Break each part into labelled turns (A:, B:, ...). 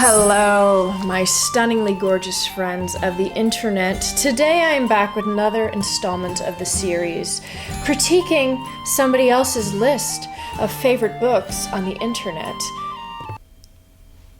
A: Hello, my stunningly gorgeous friends of the internet. Today I am back with another installment of the series, critiquing somebody else's list of favorite books on the internet.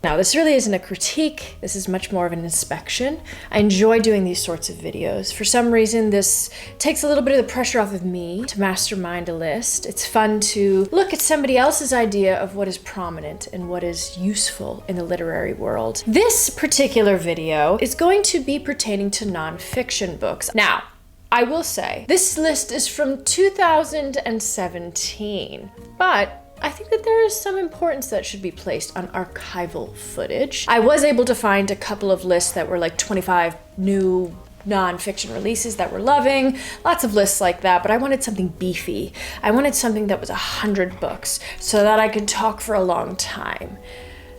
A: Now, this really isn't a critique, this is much more of an inspection. I enjoy doing these sorts of videos. For some reason, this takes a little bit of the pressure off of me to mastermind a list. It's fun to look at somebody else's idea of what is prominent and what is useful in the literary world. This particular video is going to be pertaining to nonfiction books. Now, I will say, this list is from 2017, but I think that there is some importance that should be placed on archival footage. I was able to find a couple of lists that were like 25 new nonfiction releases that we're loving, lots of lists like that, but I wanted something beefy. I wanted something that was 100 books so that I could talk for a long time.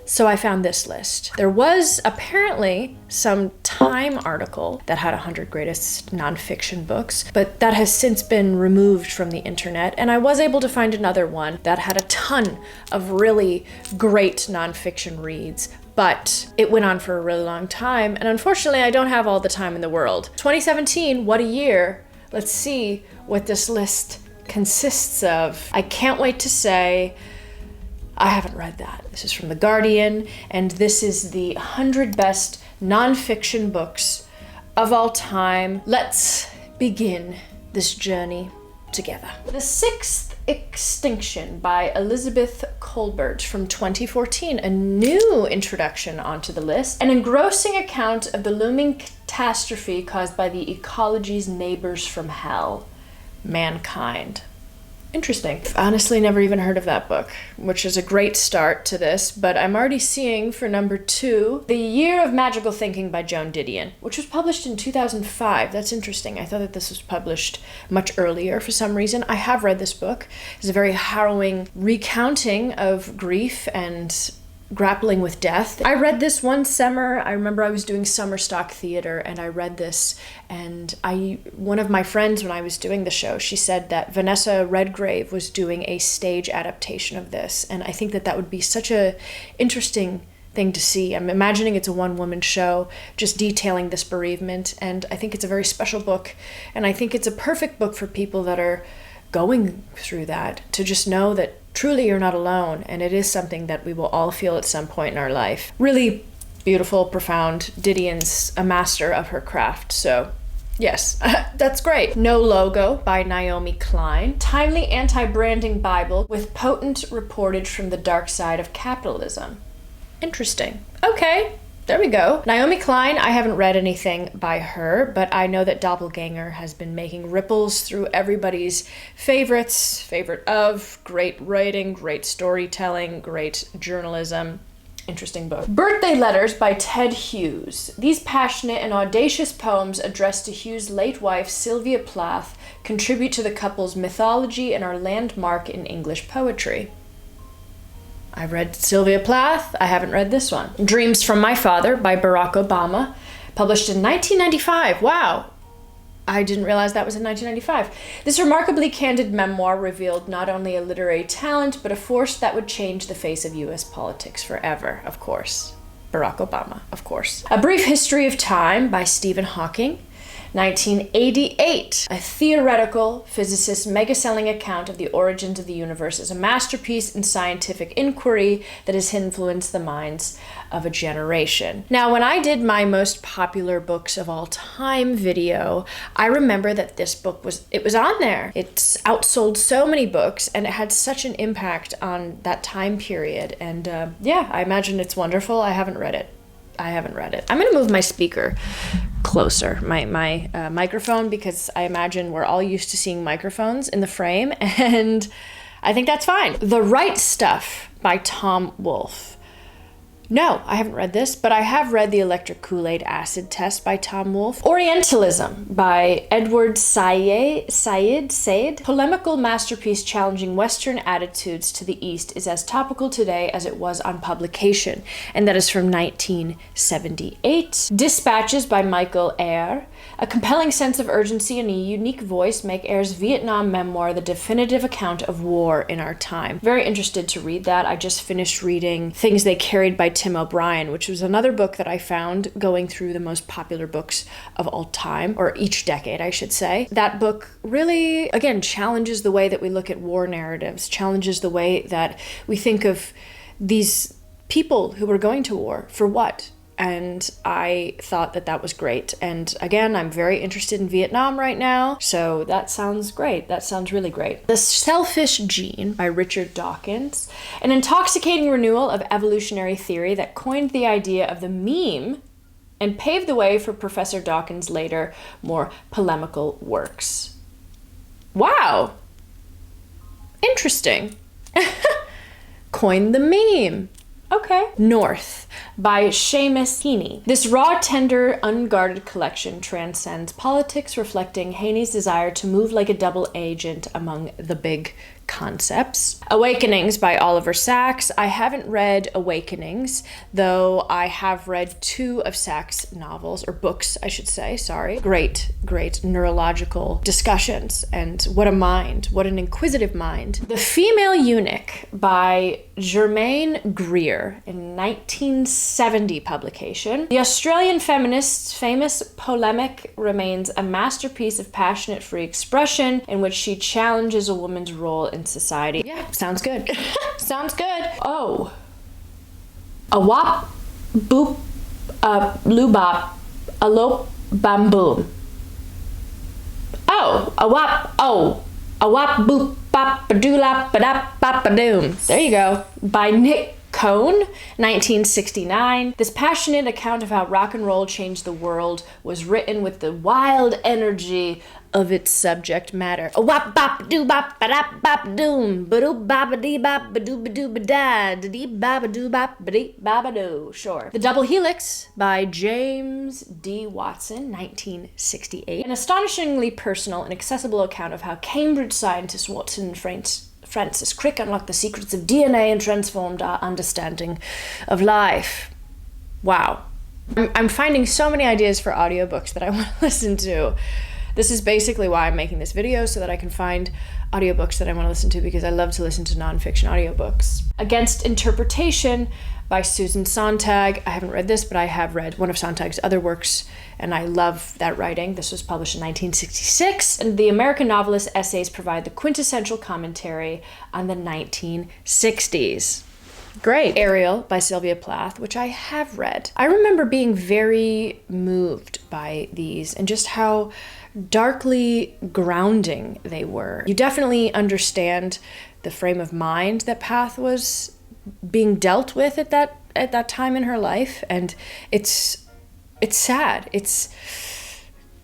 A: So I found this list. There was apparently some Time article that had 100 greatest nonfiction books, but that has since been removed from the internet. And I was able to find another one that had a ton of really great nonfiction reads, but it went on for a really long time. And unfortunately, I don't have all the time in the world. 2017, what a year. Let's see what this list consists of. I can't wait to say, I haven't read that. This is from The Guardian, and this is the 100 best nonfiction books of all time. Let's begin this journey together. The Sixth Extinction by Elizabeth Kolbert from 2014, a new introduction onto the list, an engrossing account of the looming catastrophe caused by the ecology's neighbors from hell, mankind. Interesting. I've honestly never even heard of that book, which is a great start to this, but I'm already seeing for number 2, The Year of Magical Thinking by Joan Didion, which was published in 2005. That's interesting. I thought that this was published much earlier for some reason. I have read this book. It's a very harrowing recounting of grief and grappling with death. I read this one summer. I remember I was doing summer stock theater and I read this, and one of my friends when I was doing the show, she said that Vanessa Redgrave was doing a stage adaptation of this, and I think that that would be such a interesting thing to see. I'm imagining it's a one-woman show just detailing this bereavement, and I think it's a very special book, and I think it's a perfect book for people that are going through that, to just know that truly you're not alone, and it is something that we will all feel at some point in our life. Really beautiful, profound. Didion's a master of her craft, so yes, that's great. No Logo by Naomi Klein. Timely anti-branding Bible with potent reportage from the dark side of capitalism. Interesting. Okay. There we go. Naomi Klein, I haven't read anything by her, but I know that Doppelganger has been making ripples through everybody's favorites, favorite of, great writing, great storytelling, great journalism. Interesting book. Birthday Letters by Ted Hughes. These passionate and audacious poems addressed to Hughes' late wife, Sylvia Plath, contribute to the couple's mythology and are landmark in English poetry. I read Sylvia Plath. I haven't read this one. Dreams from My Father by Barack Obama, published in 1995. Wow. I didn't realize that was in 1995. This remarkably candid memoir revealed not only a literary talent, but a force that would change the face of U.S. politics forever, of course. Barack Obama, of course. A Brief History of Time by Stephen Hawking. 1988, a theoretical physicist's mega-selling account of the origins of the universe is a masterpiece in scientific inquiry that has influenced the minds of a generation. Now, when I did my most popular books of all time video, I remember that this book was on there. It's outsold so many books, and it had such an impact on that time period. And yeah, I imagine it's wonderful. I haven't read it. I'm gonna move my speaker closer, my microphone, because I imagine we're all used to seeing microphones in the frame, and I think that's fine. The Right Stuff by Tom Wolfe. No, I haven't read this, but I have read The Electric Kool-Aid Acid Test by Tom Wolfe. Orientalism by Edward Said. Polemical masterpiece challenging Western attitudes to the East is as topical today as it was on publication, and that is from 1978. Dispatches by Michael Eyre. A compelling sense of urgency and a unique voice make Eyre's Vietnam memoir the definitive account of war in our time. Very interested to read that. I just finished reading Things They Carried by Tim O'Brien, which was another book that I found going through the most popular books of all time, or each decade, I should say. That book really, again, challenges the way that we look at war narratives, challenges the way that we think of these people who were going to war for what? And I thought that that was great. And again, I'm very interested in Vietnam right now, so that sounds great. That sounds really great. The Selfish Gene by Richard Dawkins, an intoxicating renewal of evolutionary theory that coined the idea of the meme and paved the way for Professor Dawkins' later, more polemical works. Wow. Interesting. Coined the meme. Okay. North by Seamus Heaney. This raw, tender, unguarded collection transcends politics, reflecting Heaney's desire to move like a double agent among the big concepts. Awakenings by Oliver Sacks. I haven't read Awakenings, though I have read 2 of Sacks' novels, or books, I should say, sorry. Great neurological discussions, and what a mind, what an inquisitive mind. The Female Eunuch by Germaine Greer, in 1970 publication. The Australian feminist's famous polemic remains a masterpiece of passionate free expression in which she challenges a woman's role in society. Yeah, sounds good. Sounds good. Oh. A wop, boop, loobop, a lop, bam, boom. Oh, a wop, boop, bop, ba-doolop, ba-dop, bop, ba-doom. There you go. By Nick Cohn, 1969. This passionate account of how rock and roll changed the world was written with the wild energy of its subject matter. A wop bop doo bop ba dop bop doom ba doo bop dee bop ba doo ba doo ba da dee ba doo bop ba dee ba doo. Sure. The Double Helix by James D. Watson, 1968. An astonishingly personal and accessible account of how Cambridge scientist Watson and Francis Crick unlocked the secrets of DNA and transformed our understanding of life. Wow. I'm finding so many ideas for audiobooks that I want to listen to. This is basically why I'm making this video, so that I can find audiobooks that I want to listen to, because I love to listen to nonfiction audiobooks. Against Interpretation by Susan Sontag. I haven't read this, but I have read one of Sontag's other works, and I love that writing. This was published in 1966, and the American novelist's essays provide the quintessential commentary on the 1960s. Great. Ariel by Sylvia Plath, which I have read. I remember being very moved by these and just how darkly grounding they were. You definitely understand the frame of mind that Plath was being dealt with at that time in her life, and it's sad. It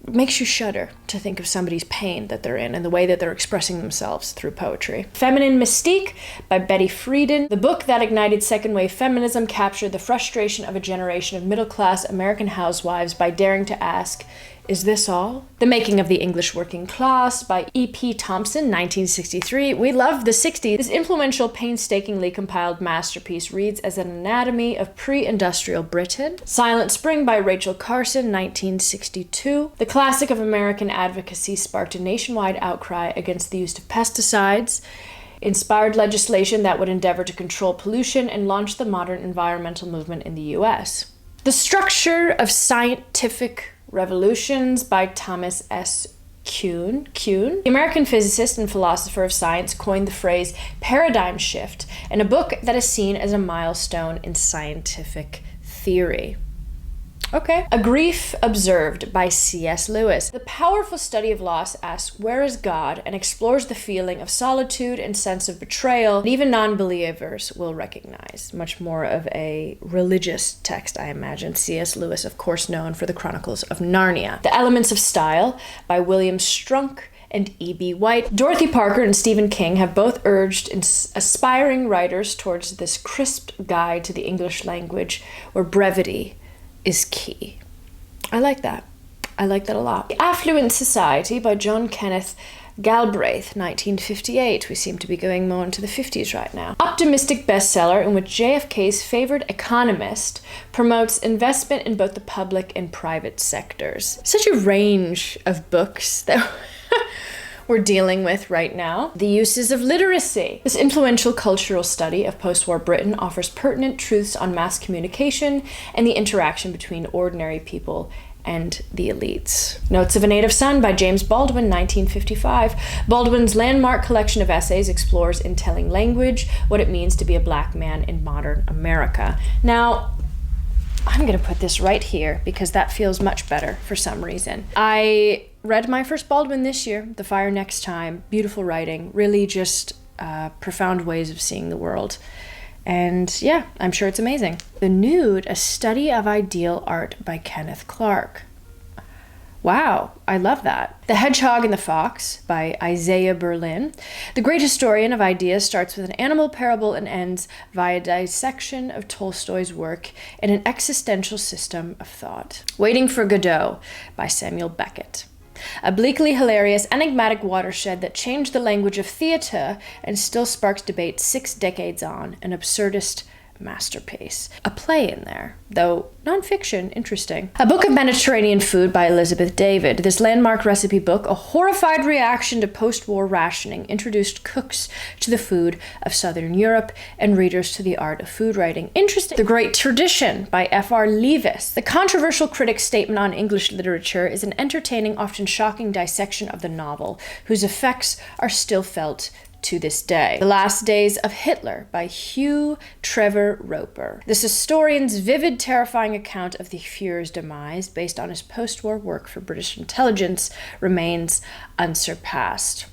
A: makes you shudder to think of somebody's pain that they're in and the way that they're expressing themselves through poetry. Feminine Mystique by Betty Friedan. The book that ignited second-wave feminism captured the frustration of a generation of middle-class American housewives by daring to ask, is this all? The Making of the English Working Class by E.P. Thompson, 1963. We love the 60s. This influential, painstakingly compiled masterpiece reads as an anatomy of pre-industrial Britain. Silent Spring by Rachel Carson, 1962. The classic of American advocacy sparked a nationwide outcry against the use of pesticides, inspired legislation that would endeavor to control pollution, and launched the modern environmental movement in the U.S. The Structure of Scientific Revolutions by Thomas S. Kuhn. The American physicist and philosopher of science coined the phrase paradigm shift in a book that is seen as a milestone in scientific theory. Okay. A Grief Observed by C.S. Lewis. The powerful study of loss asks, where is God? And explores the feeling of solitude and sense of betrayal that even non-believers will recognize. Much more of a religious text, I imagine. C.S. Lewis, of course, known for the Chronicles of Narnia. The Elements of Style by William Strunk and E.B. White. Dorothy Parker and Stephen King have both urged aspiring writers towards this crisp guide to the English language, where brevity is key. I like that. I like that a lot. The Affluent Society by John Kenneth Galbraith, 1958. We seem to be going more into the 50s right now. Optimistic bestseller in which JFK's favored economist promotes investment in both the public and private sectors. Such a range of books that we're dealing with right now. The uses of literacy. This influential cultural study of post-war Britain offers pertinent truths on mass communication and the interaction between ordinary people and the elites. Notes of a Native Son by James Baldwin, 1955. Baldwin's landmark collection of essays explores in telling language what it means to be a black man in modern America. Now, I'm going to put this right here because that feels much better for some reason. I read my first Baldwin this year, The Fire Next Time. Beautiful writing, really just profound ways of seeing the world. And yeah, I'm sure it's amazing. The Nude, A Study of Ideal Art by Kenneth Clark. Wow, I love that. The Hedgehog and the Fox by Isaiah Berlin. The Great Historian of Ideas starts with an animal parable and ends via dissection of Tolstoy's work in an existential system of thought. Waiting for Godot by Samuel Beckett. A bleakly hilarious, enigmatic watershed that changed the language of theatre and still sparks debate 6 decades on, an absurdist masterpiece. A play in there, though nonfiction, interesting. A Book of Mediterranean Food by Elizabeth David. This landmark recipe book, a horrified reaction to post-war rationing, introduced cooks to the food of Southern Europe and readers to the art of food writing. Interesting. The Great Tradition by F.R. Leavis. The controversial critic's statement on English literature is an entertaining, often shocking dissection of the novel, whose effects are still felt to this day. The Last Days of Hitler by Hugh Trevor Roper. This historian's vivid, terrifying account of the Führer's demise, based on his post-war work for British intelligence, remains unsurpassed.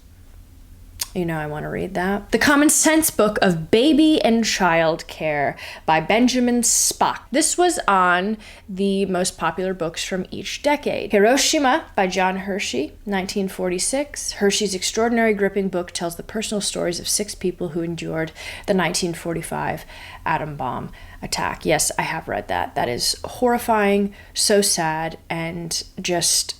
A: You know I want to read that. The Common Sense Book of Baby and Child Care by Benjamin Spock. This was on the most popular books from each decade. Hiroshima by John Hershey, 1946. Hershey's extraordinary gripping book tells the personal stories of 6 people who endured the 1945 atom bomb attack. Yes, I have read that. That is horrifying, so sad, and just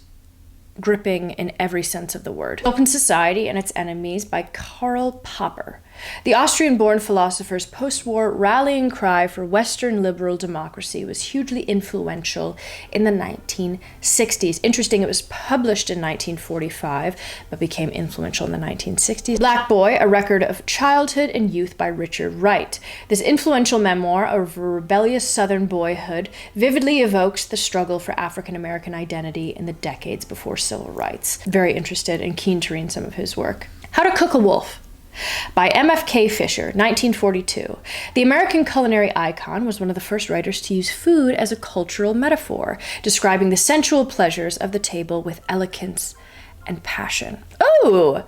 A: gripping in every sense of the word. Open Society and Its Enemies by Karl Popper. The Austrian-born philosopher's post-war rallying cry for Western liberal democracy was hugely influential in the 1960s. Interesting, it was published in 1945, but became influential in the 1960s. Black Boy, A Record of Childhood and Youth by Richard Wright. This influential memoir of a rebellious Southern boyhood vividly evokes the struggle for African-American identity in the decades before civil rights. Very interested and keen to read some of his work. How to Cook a Wolf by M.F.K. Fisher, 1942. The American culinary icon was one of the first writers to use food as a cultural metaphor, describing the sensual pleasures of the table with elegance and passion. Oh!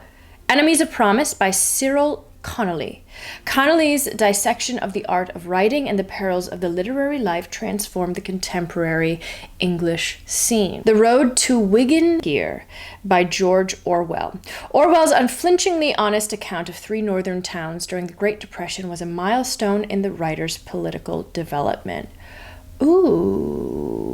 A: Enemies of Promise by Cyril Connolly. Connolly's dissection of the art of writing and the perils of the literary life transformed the contemporary English scene. The Road to Wigan Gear by George Orwell. Orwell's unflinchingly honest account of 3 northern towns during the Great Depression was a milestone in the writer's political development. Ooh.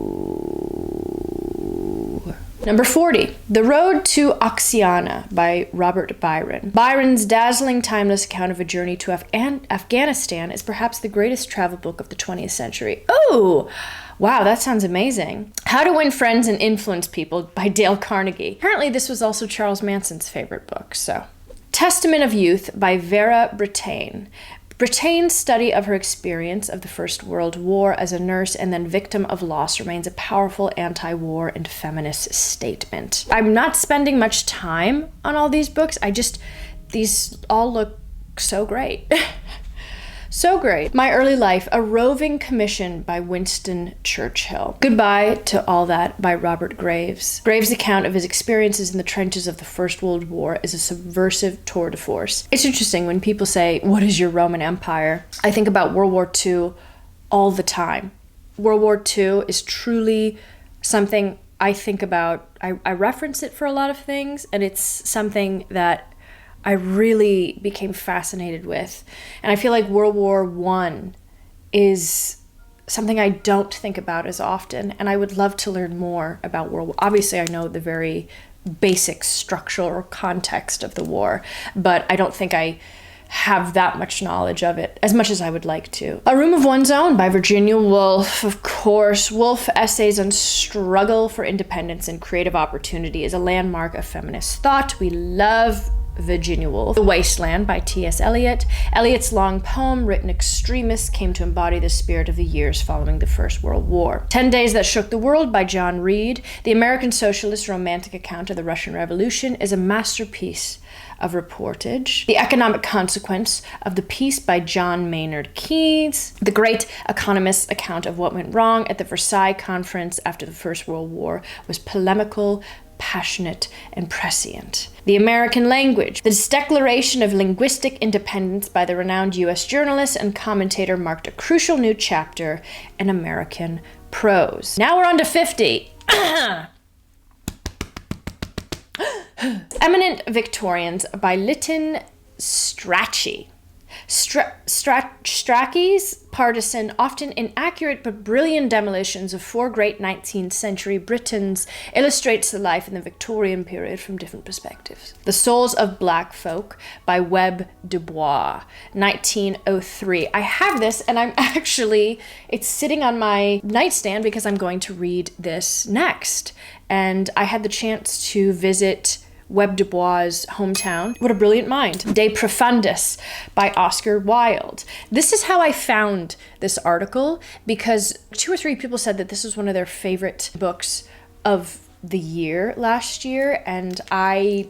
A: Number 40, The Road to Oxiana by Robert Byron. Byron's dazzling, timeless account of a journey to Afghanistan is perhaps the greatest travel book of the 20th century. Oh, wow, that sounds amazing. How to Win Friends and Influence People by Dale Carnegie. Apparently this was also Charles Manson's favorite book, so. Testament of Youth by Vera Brittain. Brittain's study of her experience of the First World War as a nurse and then victim of loss remains a powerful anti-war and feminist statement. I'm not spending much time on all these books. These all look so great. So great. My Early Life, A Roving Commission by Winston Churchill. Goodbye to All That by Robert Graves. Graves' account of his experiences in the trenches of the First World War is a subversive tour de force. It's interesting when people say, what is your Roman Empire? I think about World War II all the time. World War II is truly something I think about. I reference it for a lot of things, and it's something that I really became fascinated with. And I feel like World War I is something I don't think about as often, and I would love to learn more about World War. Obviously, I know the very basic structural context of the war, but I don't think I have that much knowledge of it, as much as I would like to. A Room of One's Own by Virginia Woolf, of course. Woolf essays on struggle for independence and creative opportunity is a landmark of feminist thought. We love Virginia Woolf. The Wasteland by T.S. Eliot. Eliot's long poem, written extremists, came to embody the spirit of the years following the First World War. 10 Days That Shook the World by John Reed. The American socialist romantic account of the Russian Revolution is a masterpiece of reportage. The Economic Consequence of the Peace by John Maynard Keynes. The Great Economist's account of what went wrong at the Versailles Conference after the First World War was polemical, passionate, and prescient. The American Language. This declaration of linguistic independence by the renowned U.S. journalist and commentator marked a crucial new chapter in American prose. Now we're on to 50. Eminent Victorians by Lytton Strachey. Strachey's partisan, often inaccurate but brilliant demolitions of 4 great 19th century Britons illustrates the life in the Victorian period from different perspectives. The Souls of Black Folk by Webb Du Bois, 1903. I have this, and it's sitting on my nightstand because I'm going to read this next. And I had the chance to visit Webb Du Bois' hometown. What a brilliant mind. De Profundis by Oscar Wilde. This is how I found this article, because 2 or 3 people said that this was one of their favorite books of the year last year, and I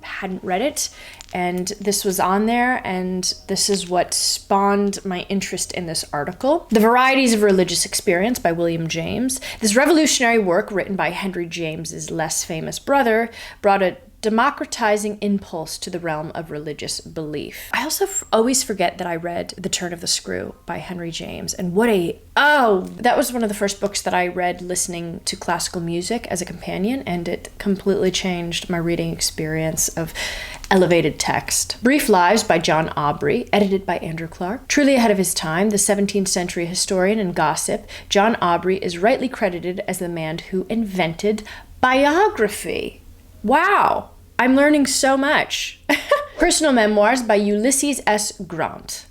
A: hadn't read it, and this was on there, and this is what spawned my interest in this article. The Varieties of Religious Experience by William James. This revolutionary work, written by Henry James's less famous brother, brought a democratizing impulse to the realm of religious belief. I also always forget that I read The Turn of the Screw by Henry James, and that was one of the first books that I read listening to classical music as a companion, and it completely changed my reading experience of elevated text. Brief Lives by John Aubrey, edited by Andrew Clark. Truly ahead of his time, the 17th century historian and gossip, John Aubrey is rightly credited as the man who invented biography. Wow, I'm learning so much. Personal Memoirs by Ulysses S. Grant.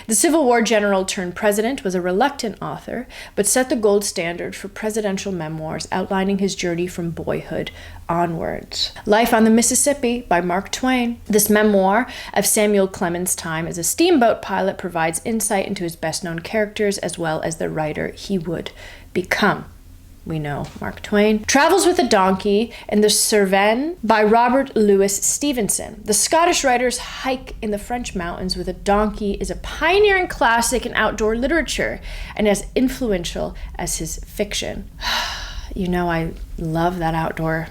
A: The Civil War general turned president was a reluctant author, but set the gold standard for presidential memoirs, outlining his journey from boyhood onwards. Life on the Mississippi by Mark Twain. This memoir of Samuel Clemens' time as a steamboat pilot provides insight into his best-known characters as well as the writer he would become. We know Mark Twain. Travels with a Donkey and the Cevennes by Robert Louis Stevenson. The Scottish writer's hike in the French mountains with a donkey is a pioneering classic in outdoor literature and as influential as his fiction. You know, I love that outdoor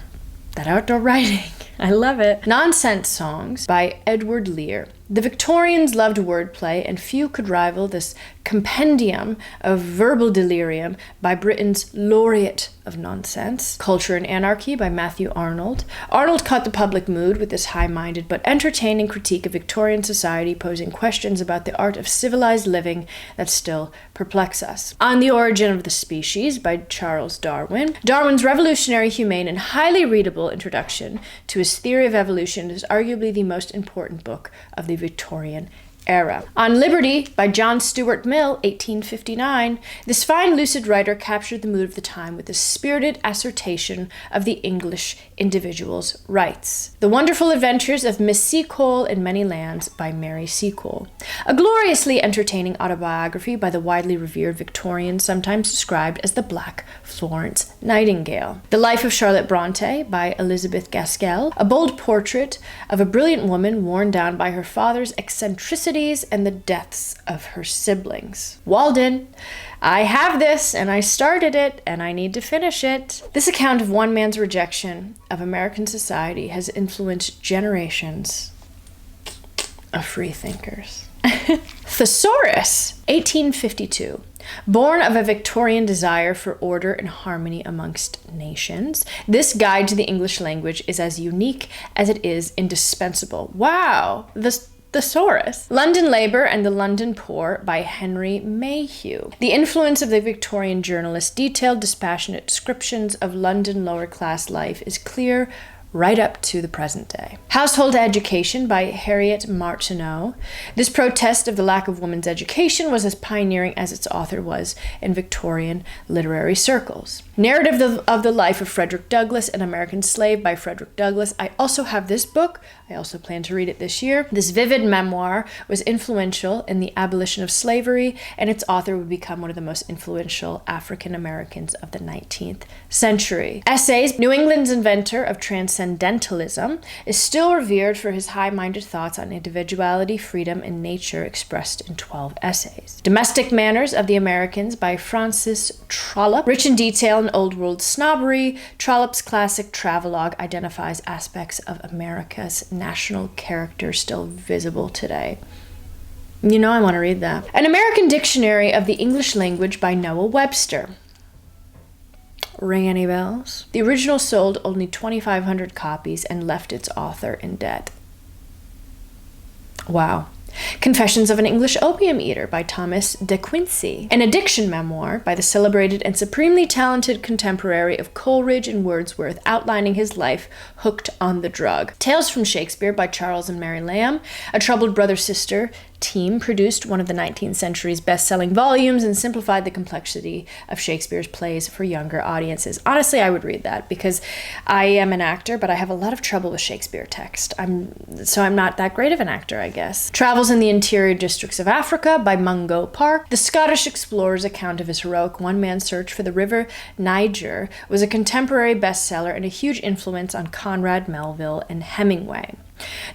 A: writing. I love it. Nonsense Songs by Edward Lear. The Victorians loved wordplay, and few could rival this compendium of verbal delirium by Britain's laureate of nonsense. Culture and Anarchy by Matthew Arnold. Arnold caught the public mood with this high-minded but entertaining critique of Victorian society, posing questions about the art of civilized living that still perplex us. On the Origin of the Species by Charles Darwin. Darwin's revolutionary, humane, and highly readable introduction to his theory of evolution is arguably the most important book of the Victorian era. On Liberty by John Stuart Mill, 1859. This fine lucid writer captured the mood of the time with a spirited assertion of the English individual's rights. The Wonderful Adventures of Miss Seacole in Many Lands by Mary Seacole. A gloriously entertaining autobiography by the widely revered Victorian, sometimes described as the Black Florence Nightingale. The Life of Charlotte Bronte by Elizabeth Gaskell. A bold portrait of a brilliant woman worn down by her father's eccentricity and the deaths of her siblings. Walden. I have this, and I started it, and I need to finish it. This account of one man's rejection of American society has influenced generations of freethinkers. Thesaurus, 1852. Born of a Victorian desire for order and harmony amongst nations, this guide to the English language is as unique as it is indispensable. Wow! The Thesaurus. London Labour and the London Poor by Henry Mayhew. The influence of the Victorian journalist's detailed, dispassionate descriptions of London lower-class life is clear right up to the present day. Household Education by Harriet Martineau. This protest of the lack of women's education was as pioneering as its author was in Victorian literary circles. Narrative of the Life of Frederick Douglass, an American Slave by Frederick Douglass. I also have this book. I also plan to read it this year. This vivid memoir was influential in the abolition of slavery, and its author would become one of the most influential African Americans of the 19th century. Essays. New England's inventor of transcendentalism is still revered for his high-minded thoughts on individuality, freedom, and nature expressed in 12 essays. Domestic Manners of the Americans by Francis Trollope. Rich in detail and old-world snobbery, Trollope's classic travelogue identifies aspects of America's national character still visible today. You know I want to read that. An American Dictionary of the English Language by Noah Webster. Ring any bells? The original sold only 2,500 copies and left its author in debt. Wow. Confessions of an English Opium Eater by Thomas de Quincey. An addiction memoir by the celebrated and supremely talented contemporary of Coleridge and Wordsworth, outlining his life hooked on the drug. Tales from Shakespeare by Charles and Mary Lamb. A troubled brother-sister team produced one of the 19th century's best-selling volumes and simplified the complexity of Shakespeare's plays for younger audiences. Honestly, I would read that because I am an actor, but I have a lot of trouble with Shakespeare text. I'm not that great of an actor, I guess. Travels in the Interior Districts of Africa by Mungo Park. The Scottish explorer's account of his heroic one-man search for the River Niger was a contemporary bestseller and a huge influence on Conrad, Melville, and Hemingway.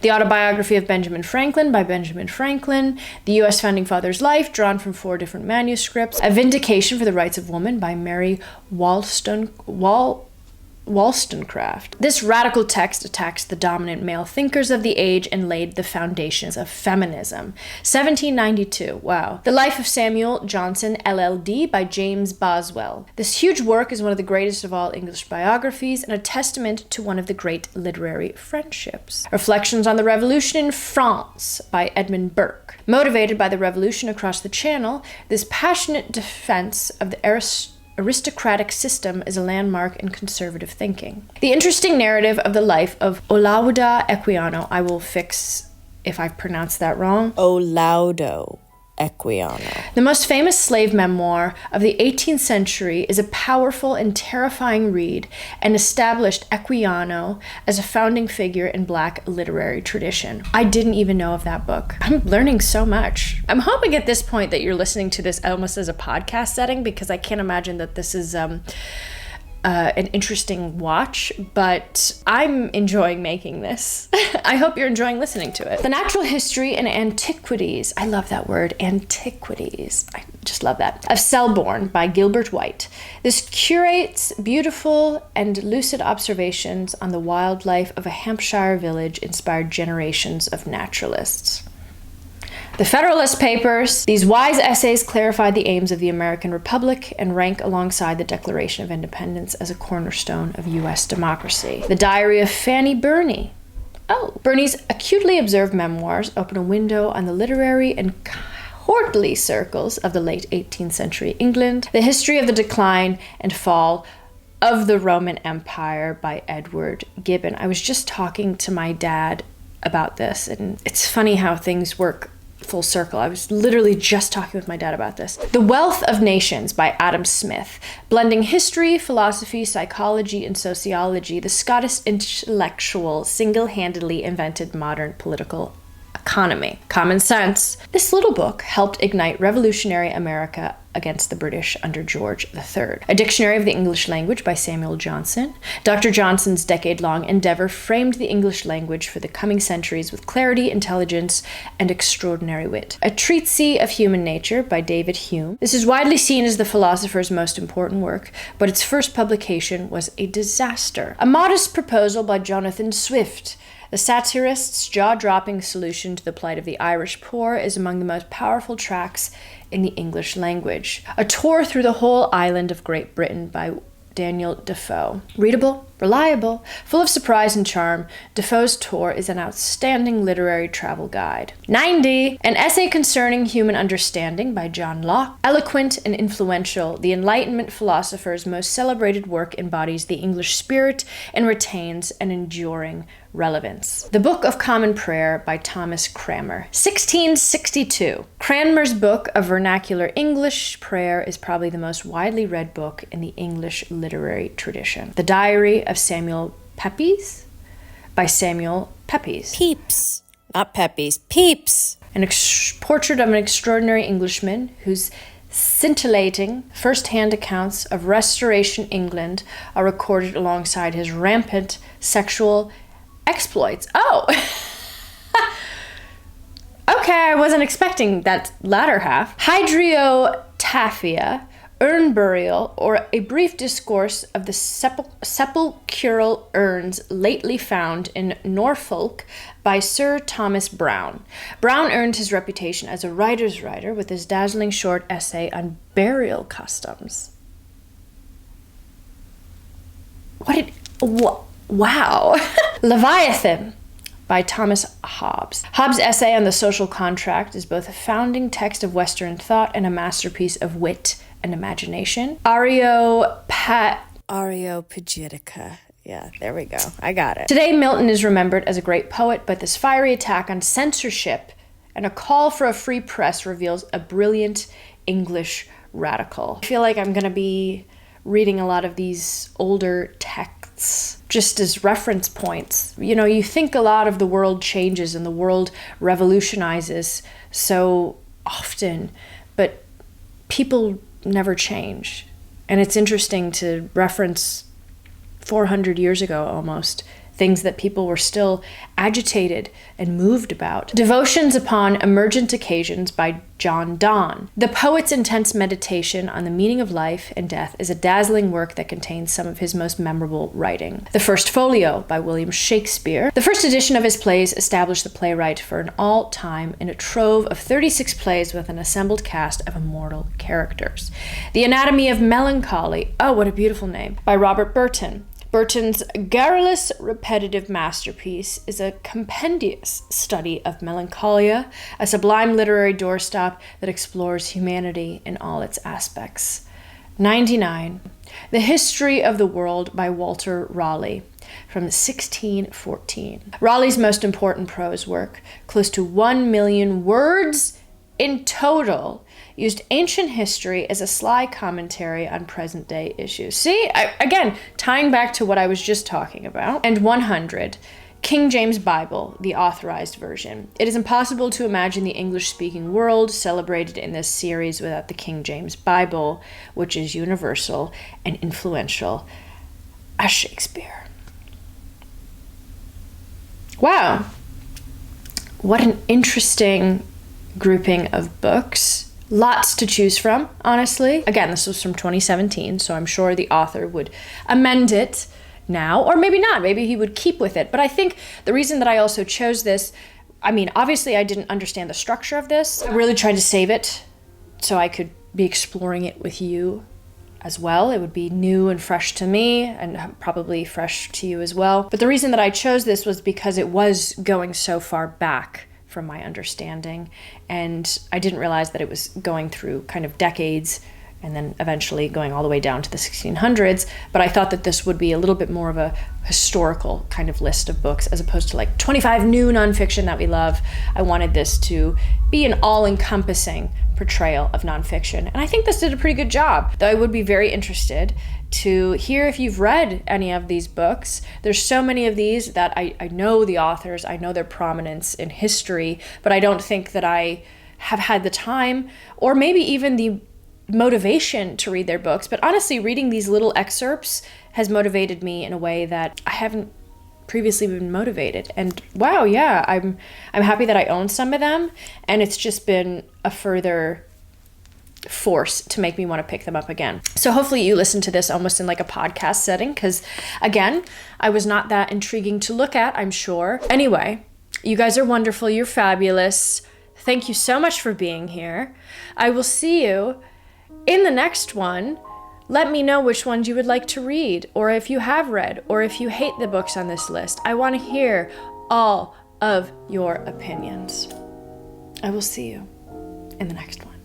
A: The Autobiography of Benjamin Franklin by Benjamin Franklin. The U.S. Founding Father's Life, drawn from 4 different manuscripts. A Vindication for the Rights of Woman by Mary Wollstonecraft. This radical text attacks the dominant male thinkers of the age and laid the foundations of feminism. 1792. Wow. The Life of Samuel Johnson, LL.D. by James Boswell. This huge work is one of the greatest of all English biographies and a testament to one of the great literary friendships. Reflections on the Revolution in France by Edmund Burke. Motivated by the revolution across the Channel, this passionate defense of the aristocratic system is a landmark in conservative thinking. The interesting narrative of the life of Olaudah Equiano. I will fix if I've pronounced that wrong. Olaudah Equiano. The most famous slave memoir of the 18th century is a powerful and terrifying read and established Equiano as a founding figure in Black literary tradition. I didn't even know of that book. I'm learning so much. I'm hoping at this point that you're listening to this almost as a podcast setting because I can't imagine that this is an interesting watch, but I'm enjoying making this. I hope you're enjoying listening to it. The Natural History and Antiquities. I love that word, antiquities. I just love that. Of Selborne by Gilbert White. This curates beautiful and lucid observations on the wildlife of a Hampshire village inspired generations of naturalists. The Federalist Papers. These wise essays clarify the aims of the American Republic and rank alongside the Declaration of Independence as a cornerstone of U.S. democracy. The Diary of Fanny Burney. Burney's acutely observed memoirs open a window on the literary and courtly circles of the late 18th century England. The History of the Decline and Fall of the Roman Empire by Edward Gibbon. I was just talking to my dad about this, and it's funny how things work full circle. I was literally just talking with my dad about this. The Wealth of Nations by Adam Smith. Blending history, philosophy, psychology, and sociology, the Scottish intellectual single-handedly invented modern political economy. Common Sense. This little book helped ignite revolutionary America against the British under George III. A Dictionary of the English Language by Samuel Johnson. Dr. Johnson's decade-long endeavor framed the English language for the coming centuries with clarity, intelligence, and extraordinary wit. A Treatise of Human Nature by David Hume. This is widely seen as the philosopher's most important work, but its first publication was a disaster. A Modest Proposal by Jonathan Swift. The satirist's jaw-dropping solution to the plight of the Irish poor is among the most powerful tracts in the English language. A Tour Through the Whole Island of Great Britain by Daniel Defoe. Readable, Reliable, full of surprise and charm, Defoe's tour is an outstanding literary travel guide. 90. An essay concerning human understanding by John Locke. Eloquent and influential, the Enlightenment philosopher's most celebrated work embodies the English spirit and retains an enduring relevance. The Book of Common Prayer by Thomas Cranmer. 1662. Cranmer's Book of Vernacular English Prayer is probably the most widely read book in the English literary tradition. The Diary of Samuel Pepys by Samuel Pepys.
B: Pepys, not Pepys, Pepys.
A: Portrait of an extraordinary Englishman whose scintillating first-hand accounts of Restoration England are recorded alongside his rampant sexual exploits. Oh! Okay, I wasn't expecting that latter half. Hydriotaphia, urn burial, or a brief discourse of the sepulchral urns lately found in Norfolk by Sir Thomas Browne. Browne earned his reputation as a writer's writer with his dazzling short essay on burial customs. Wow. Leviathan by Thomas Hobbes. Hobbes' essay on the social contract is both a founding text of Western thought and a masterpiece of wit and imagination. Areopagitica. Yeah, there we go. I got it. Today, Milton is remembered as a great poet, but this fiery attack on censorship and a call for a free press reveals a brilliant English radical. I feel like I'm going to be reading a lot of these older texts just as reference points. You know, you think a lot of the world changes and the world revolutionizes so often, but people never change. And it's interesting to reference 400 years ago almost, things that people were still agitated and moved about. Devotions Upon Emergent Occasions by John Donne. The poet's intense meditation on the meaning of life and death is a dazzling work that contains some of his most memorable writing. The First Folio by William Shakespeare. The first edition of his plays established the playwright for an all-time in a trove of 36 plays with an assembled cast of immortal characters. The Anatomy of Melancholy, oh, what a beautiful name, by Robert Burton. Burton's garrulous, repetitive masterpiece is a compendious study of melancholia, a sublime literary doorstop that explores humanity in all its aspects. 99. The History of the World by Walter Raleigh, from 1614. Raleigh's most important prose work, close to 1 million words in total, used ancient history as a sly commentary on present-day issues. See, again, tying back to what I was just talking about. And 100, King James Bible, the authorized version. It is impossible to imagine the English-speaking world celebrated in this series without the King James Bible, which is universal and influential as Shakespeare. Wow. What an interesting grouping of books. Lots to choose from, honestly. Again, this was from 2017, so I'm sure the author would amend it now, or maybe not. Maybe he would keep with it. But I think the reason that I also chose this, I mean, obviously I didn't understand the structure of this. I really tried to save it so I could be exploring it with you as well. It would be new and fresh to me, and probably fresh to you as well. But the reason that I chose this was because it was going so far back from my understanding, and I didn't realize that it was going through kind of decades and then eventually going all the way down to the 1600s, but I thought that this would be a little bit more of a historical kind of list of books as opposed to like 25 new nonfiction that we love. I wanted this to be an all-encompassing portrayal of nonfiction, and I think this did a pretty good job, though I would be very interested to hear if you've read any of these books. There's so many of these that I know the authors, I know their prominence in history, but I don't think that I have had the time or maybe even the motivation to read their books. But honestly, reading these little excerpts has motivated me in a way that I haven't previously been motivated. And wow, yeah, I'm happy that I own some of them, and it's just been a further force to make me want to pick them up again. So hopefully you listen to this almost in like a podcast setting, because again, I was not that intriguing to look at, I'm sure. Anyway, you guys are wonderful. You're fabulous. Thank you so much for being here. I will see you in the next one. Let me know which ones you would like to read, or if you have read, or if you hate the books on this list. I want to hear all of your opinions. I will see you in the next one.